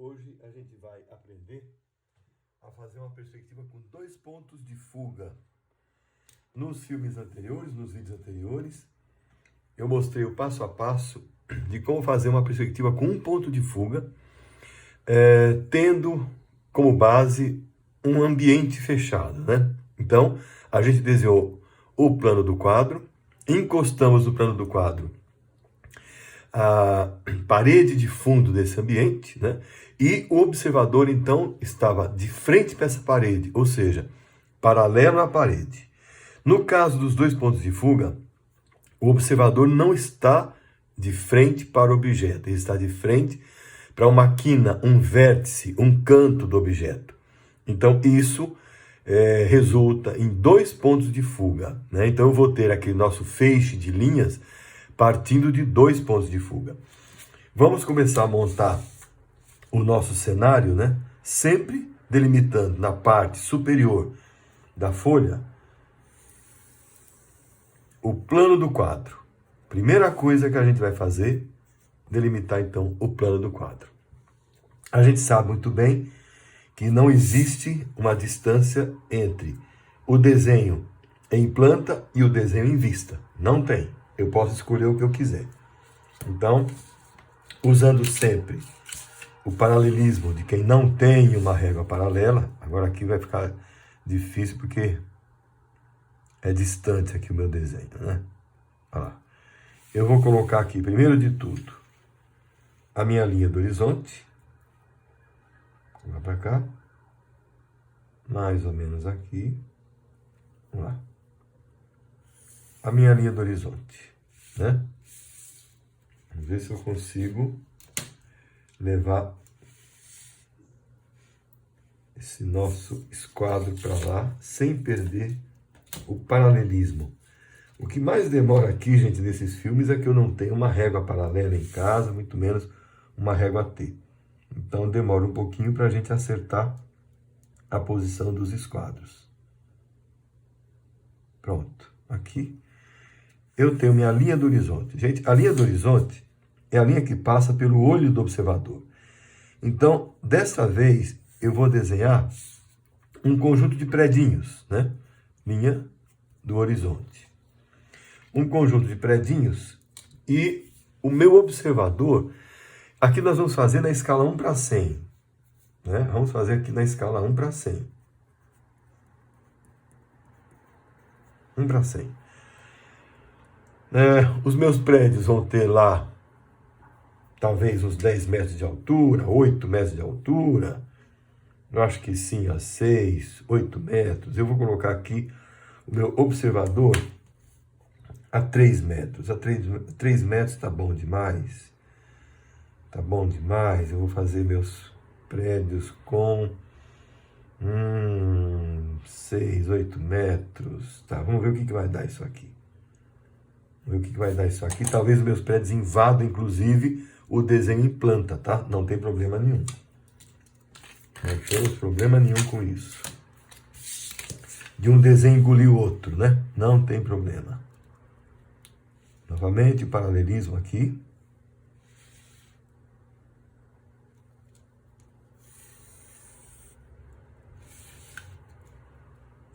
Hoje a gente vai aprender a fazer uma perspectiva com 2 pontos de fuga. Nos filmes anteriores, nos vídeos anteriores, eu mostrei o passo a passo de como fazer uma perspectiva com 1 ponto de fuga, tendo como base um ambiente fechado, né? Então, a gente desenhou o plano do quadro, encostamos no plano do quadro a parede de fundo desse ambiente, né? E o observador, então, estava de frente para essa parede, ou seja, paralelo à parede. No caso dos 2 pontos de fuga, o observador não está de frente para o objeto, ele está de frente para uma quina, um vértice, um canto do objeto. Então, isso resulta em 2 pontos de fuga, né? Então, eu vou ter aqui o nosso feixe de linhas partindo de 2 pontos de fuga. Vamos começar a montar o nosso cenário, né? Sempre delimitando na parte superior da folha o plano do quadro. Primeira coisa que a gente vai fazer, delimitar então o plano do quadro. A gente sabe muito bem que não existe uma distância entre o desenho em planta e o desenho em vista. Não tem. Eu posso escolher o que eu quiser. Então, usando sempre o paralelismo de quem não tem uma régua paralela, agora aqui vai ficar difícil porque é distante aqui o meu desenho, né? Olha lá. Eu vou colocar aqui, primeiro de tudo, a minha linha do horizonte. Vou para cá. Mais ou menos aqui. Vamos lá. A minha linha do horizonte, né? Vamos ver se eu consigo levar esse nosso esquadro para lá sem perder o paralelismo. O que mais demora aqui, gente, nesses filmes é que eu não tenho uma régua paralela em casa, muito menos uma régua T. Então demora um pouquinho para a gente acertar a posição dos esquadros. Pronto, aqui eu tenho minha linha do horizonte. Gente, a linha do horizonte é a linha que passa pelo olho do observador. Então, dessa vez, eu vou desenhar um conjunto de predinhos, né? Linha do horizonte. Um conjunto de predinhos e o meu observador, aqui nós vamos fazer na escala 1 para 100. Né? Vamos fazer aqui na escala 1 para 100. 1 para 100. Os meus prédios vão ter lá, talvez uns 10 metros de altura, 8 metros de altura. Eu acho que sim, a 6, 8 metros. Eu vou colocar aqui o meu observador a 3 metros. A 3 metros tá bom demais. Tá bom demais. Eu vou fazer meus prédios com 6, 8 metros. Tá, vamos ver o que vai dar isso aqui. Vamos ver o que vai dar isso aqui. Talvez os meus prédios invadam, inclusive, o desenho em planta, tá? Não tem problema nenhum. Não temos problema nenhum com isso. De um desenho engolir o outro, né? Não tem problema. Novamente, o paralelismo aqui.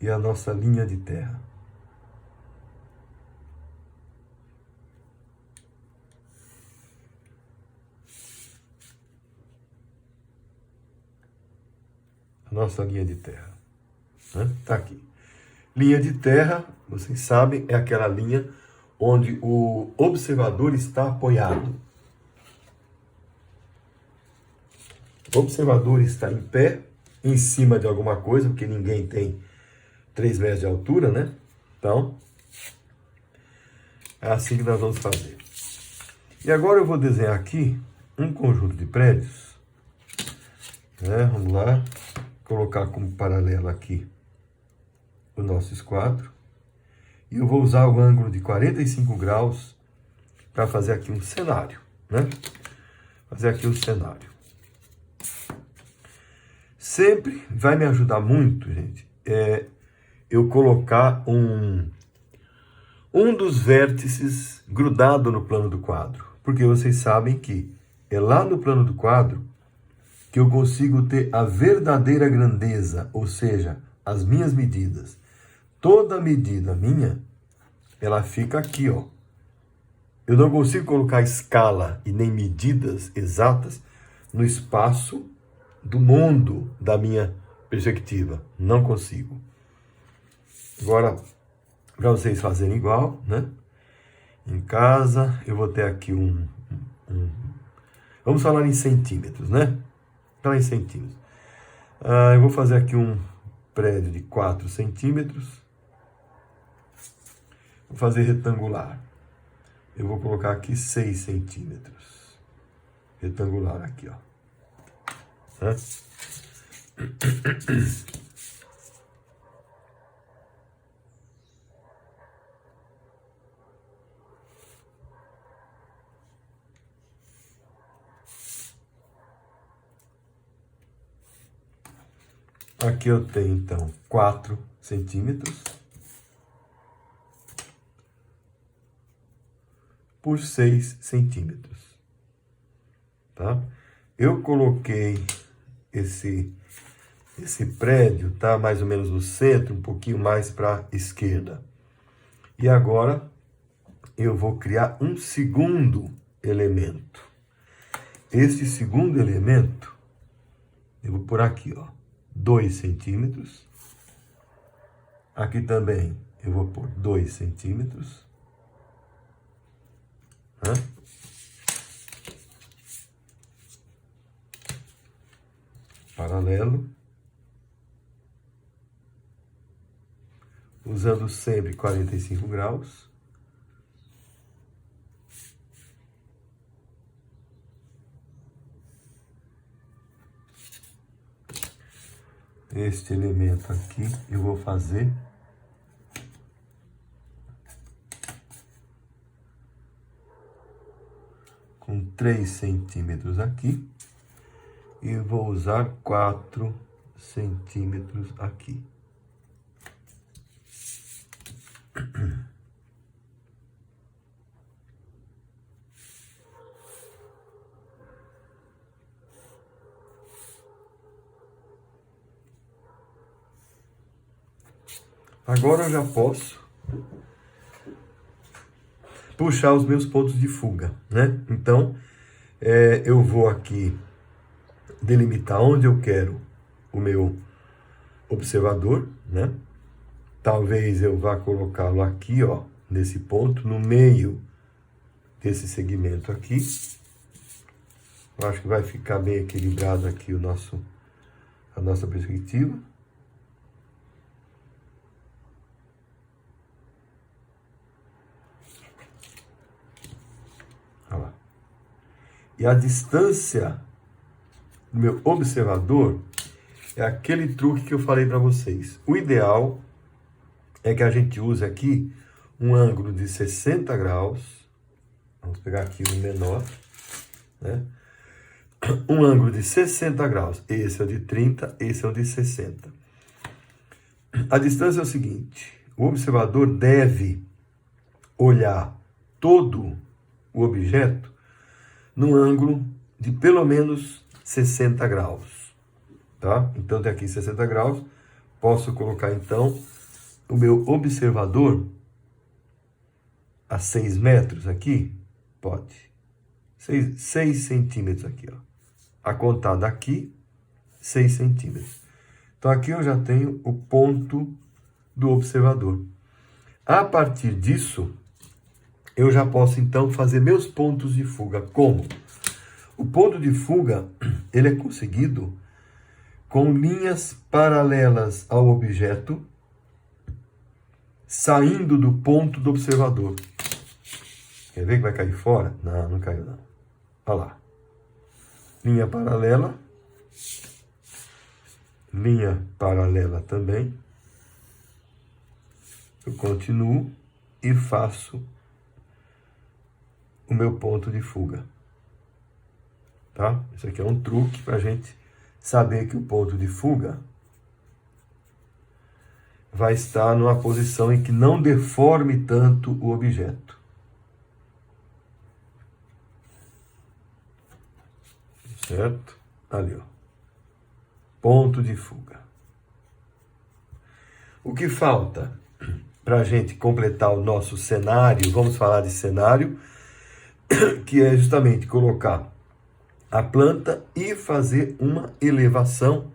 E a nossa linha de terra. A nossa linha de terra. Tá aqui. Linha de terra, vocês sabem, é aquela linha onde o observador está apoiado. O observador está em pé, em cima de alguma coisa, porque ninguém tem 3 metros de altura, né? Então, é assim que nós vamos fazer. E agora eu vou desenhar aqui um conjunto de prédios. Vamos lá, colocar como paralelo aqui o nosso esquadro. E eu vou usar o ângulo de 45 graus para fazer aqui um cenário, né? Fazer aqui um cenário. Sempre vai me ajudar muito, gente, eu colocar um dos vértices grudado no plano do quadro. Porque vocês sabem que é lá no plano do quadro que eu consigo ter a verdadeira grandeza, ou seja, as minhas medidas. Toda medida minha, ela fica aqui, ó. Eu não consigo colocar escala e nem medidas exatas no espaço do mundo da minha perspectiva. Não consigo. Agora, para vocês fazerem igual, né? Em casa, eu vou ter aqui vamos falar em centímetros, né? Falar em centímetros. Eu vou fazer aqui um prédio de 4 centímetros. Vou fazer retangular. Eu vou colocar aqui 6 centímetros. Retangular aqui, ó. Né? Aqui eu tenho, então, 4 centímetros por 6 centímetros, tá? Eu coloquei esse prédio, tá? Mais ou menos no centro, um pouquinho mais para a esquerda. E agora, eu vou criar um segundo elemento. Esse segundo elemento, eu vou por aqui, ó. 2 centímetros. Aqui também eu vou pôr 2 centímetros. Né? Paralelo. Usando sempre 45 graus. Este elemento aqui eu vou fazer com 3 centímetros aqui e vou usar 4 centímetros aqui. Agora eu já posso puxar os meus pontos de fuga, né? Então, eu vou aqui delimitar onde eu quero o meu observador, né? Talvez eu vá colocá-lo aqui, ó, nesse ponto, no meio desse segmento aqui. Eu acho que vai ficar bem equilibrado aqui a nossa perspectiva. Olha lá. E a distância do meu observador é aquele truque que eu falei para vocês. O ideal é que a gente use aqui um ângulo de 60 graus. Vamos pegar aqui um menor, né? Um ângulo de 60 graus. Esse é o de 30, esse é o de 60. A distância é o seguinte: o observador deve olhar todo o objeto num ângulo de pelo menos 60 graus, tá? Então, tem aqui 60 graus. Posso colocar, então, o meu observador a 6 metros aqui? Pode. 6 centímetros aqui, ó. A contar daqui, 6 centímetros. Então, aqui eu já tenho o ponto do observador. A partir disso, eu já posso, então, fazer meus pontos de fuga. Como? O ponto de fuga, ele é conseguido com linhas paralelas ao objeto, saindo do ponto do observador. Quer ver que vai cair fora? Não, não caiu não. Olha lá. Linha paralela. Linha paralela também. Eu continuo e faço o meu ponto de fuga. Tá? Isso aqui é um truque para a gente saber que o ponto de fuga vai estar numa posição em que não deforme tanto o objeto. Certo? Ali, ó. ponto de fuga. O que falta para a gente completar o nosso cenário, vamos falar de cenário, que é justamente colocar a planta e fazer uma elevação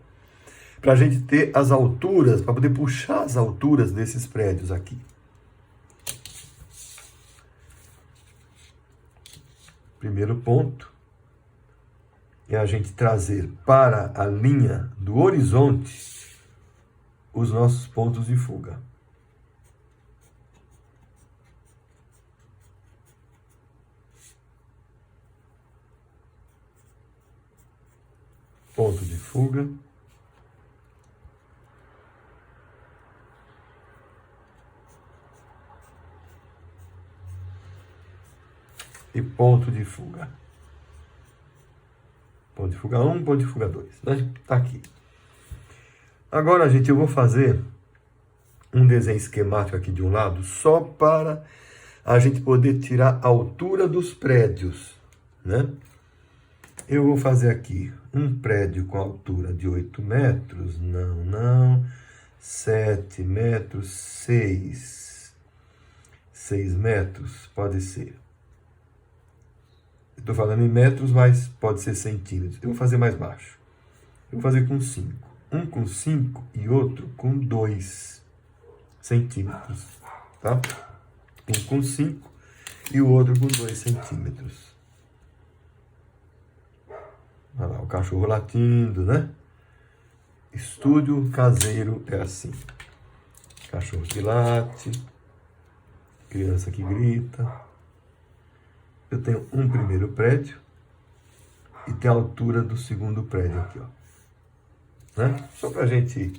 para a gente ter as alturas, para poder puxar as alturas desses prédios aqui. Primeiro ponto é a gente trazer para a linha do horizonte os nossos pontos de fuga. Ponto de fuga. E ponto de fuga. Ponto de fuga 1, ponto de fuga 2. Está aqui. Agora, gente, eu vou fazer um desenho esquemático aqui de um lado, só para a gente poder tirar a altura dos prédios, né? Eu vou fazer aqui um prédio com altura de 8 metros, não, 7 metros, 6 metros, pode ser. Estou falando em metros, mas pode ser centímetros. Eu vou fazer mais baixo. Eu vou fazer com 5. Um com 5 e outro com 2 centímetros, tá? Um com 5 e o outro com 2 centímetros. Olha lá, o cachorro latindo, né? Estúdio caseiro é assim. Cachorro que late, criança que grita. Eu tenho um primeiro prédio e tem a altura do segundo prédio aqui, ó. Né? Só para a gente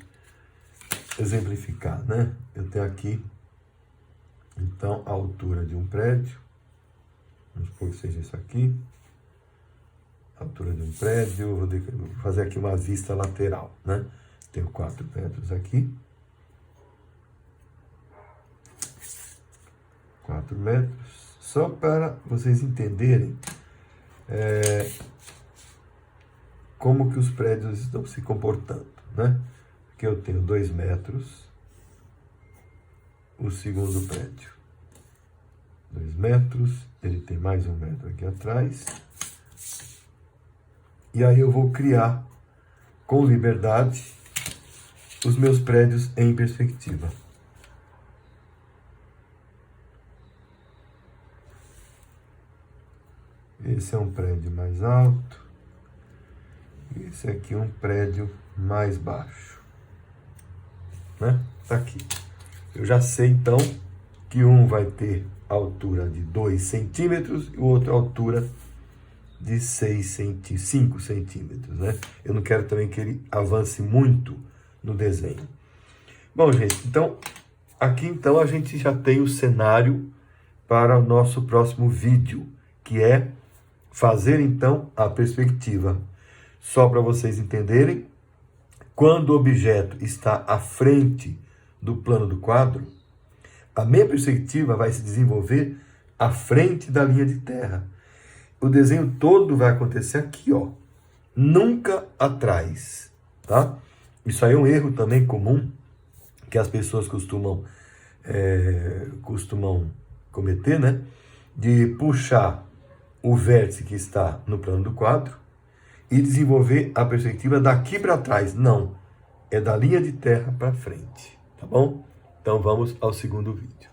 exemplificar, né? Eu tenho aqui, então, a altura de um prédio. Vamos supor que seja isso aqui. A altura de um prédio. Vou fazer aqui uma vista lateral, né? Tenho 4 metros aqui. 4 metros. Só para vocês entenderem como que os prédios estão se comportando, né? Aqui eu tenho 2 metros, o segundo prédio. 2 metros, ele tem mais 1 metro aqui atrás. E aí eu vou criar, com liberdade, os meus prédios em perspectiva. Esse é um prédio mais alto. Esse aqui é um prédio mais baixo. Né? Tá aqui. Eu já sei, então, que um vai ter altura de 2 centímetros e o outro altura de 5 centímetros. Né? Eu não quero também que ele avance muito no desenho. Bom, gente, então, aqui então a gente já tem o cenário para o nosso próximo vídeo, que é fazer, então, a perspectiva. Só para vocês entenderem, quando o objeto está à frente do plano do quadro, a minha perspectiva vai se desenvolver à frente da linha de terra. O desenho todo vai acontecer aqui, ó. Nunca atrás, tá? Isso aí é um erro também comum que as pessoas costumam cometer, né? De puxar o vértice que está no plano do quadro e desenvolver a perspectiva daqui para trás. Não, é da linha de terra para frente, tá bom? Então vamos ao segundo vídeo.